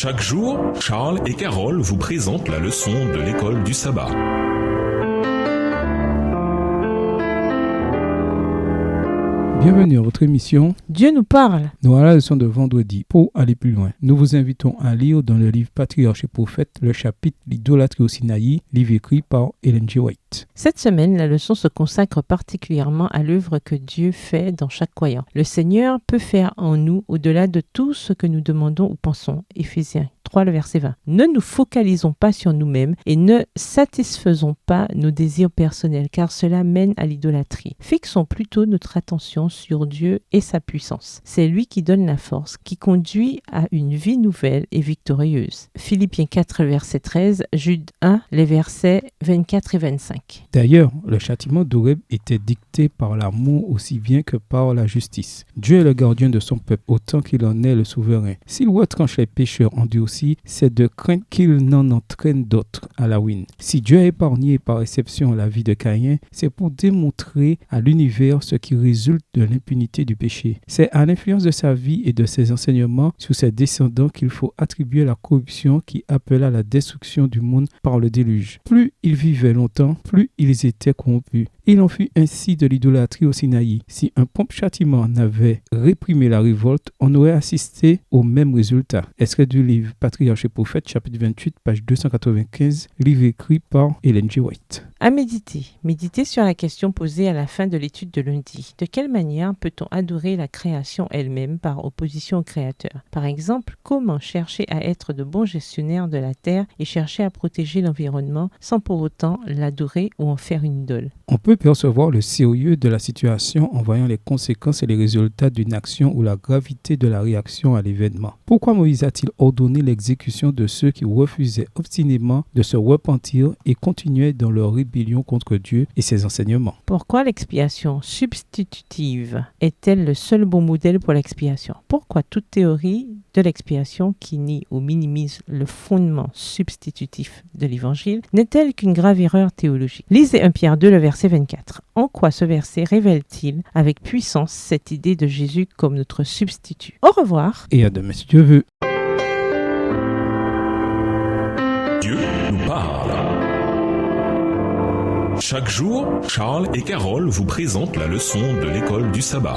Chaque jour, Charles et Carole vous présentent la leçon de l'école du sabbat. Bienvenue à votre émission Dieu nous parle. Nous voilà la leçon de vendredi. Pour aller plus loin, nous vous invitons à lire dans le livre Patriarches et Prophètes le chapitre L'idolâtrie au Sinaï, livre écrit par Ellen G. White. Cette semaine, la leçon se consacre particulièrement à l'œuvre que Dieu fait dans chaque croyant. Le Seigneur peut faire en nous au-delà de tout ce que nous demandons ou pensons. Éphésiens 3, le verset 20. Ne nous focalisons pas sur nous-mêmes et ne satisfaisons pas nos désirs personnels, car cela mène à l'idolâtrie. Fixons plutôt notre attention sur Dieu et sa puissance. C'est lui qui donne la force, qui conduit à une vie nouvelle et victorieuse. Philippiens 4, verset 13, Jude 1, les versets 24 et 25. D'ailleurs, le châtiment d'Horeb était dicté par l'amour aussi bien que par la justice. Dieu est le gardien de son peuple, autant qu'il en est le souverain. S'il retranche les pécheurs endurcis, c'est de crainte qu'il n'en entraîne d'autres à la ruine. Si Dieu a épargné par exception la vie de Caïn, c'est pour démontrer à l'univers ce qui résulte de l'impunité du péché. C'est à l'influence de sa vie et de ses enseignements sur ses descendants qu'il faut attribuer la corruption qui appela la destruction du monde par le déluge. Plus ils vivaient longtemps, plus ils étaient corrompus. Il en fut ainsi de l'idolâtrie au Sinaï. Si un prompt châtiment n'avait réprimé la révolte, on aurait assisté au même résultat. Extrait du livre Patriarches et Prophètes, chapitre 28, page 295, livre écrit par Ellen G. White. À méditer. Méditer sur la question posée à la fin de l'étude de lundi. De quelle manière peut-on adorer la création elle-même par opposition au Créateur? Par exemple, comment chercher à être de bons gestionnaires de la terre et chercher à protéger l'environnement sans pour autant l'adorer ou en faire une idole? On peut percevoir le sérieux de la situation en voyant les conséquences et les résultats d'une action ou la gravité de la réaction à l'événement. Pourquoi Moïse a-t-il ordonné l'exécution de ceux qui refusaient obstinément de se repentir et continuaient dans leur rébellion contre Dieu et ses enseignements? Pourquoi l'expiation substitutive est-elle le seul bon modèle pour l'expiation? Pourquoi toute théorie de l'expiation qui nie ou minimise le fondement substitutif de l'Évangile n'est-elle qu'une grave erreur théologique? Lisez 1 Pierre 2, le verset 24. En quoi ce verset révèle-t-il avec puissance cette idée de Jésus comme notre substitut? Au revoir. Et à demain si Dieu veut. Dieu nous parle. Chaque jour, Charles et Carole vous présentent la leçon de l'école du sabbat.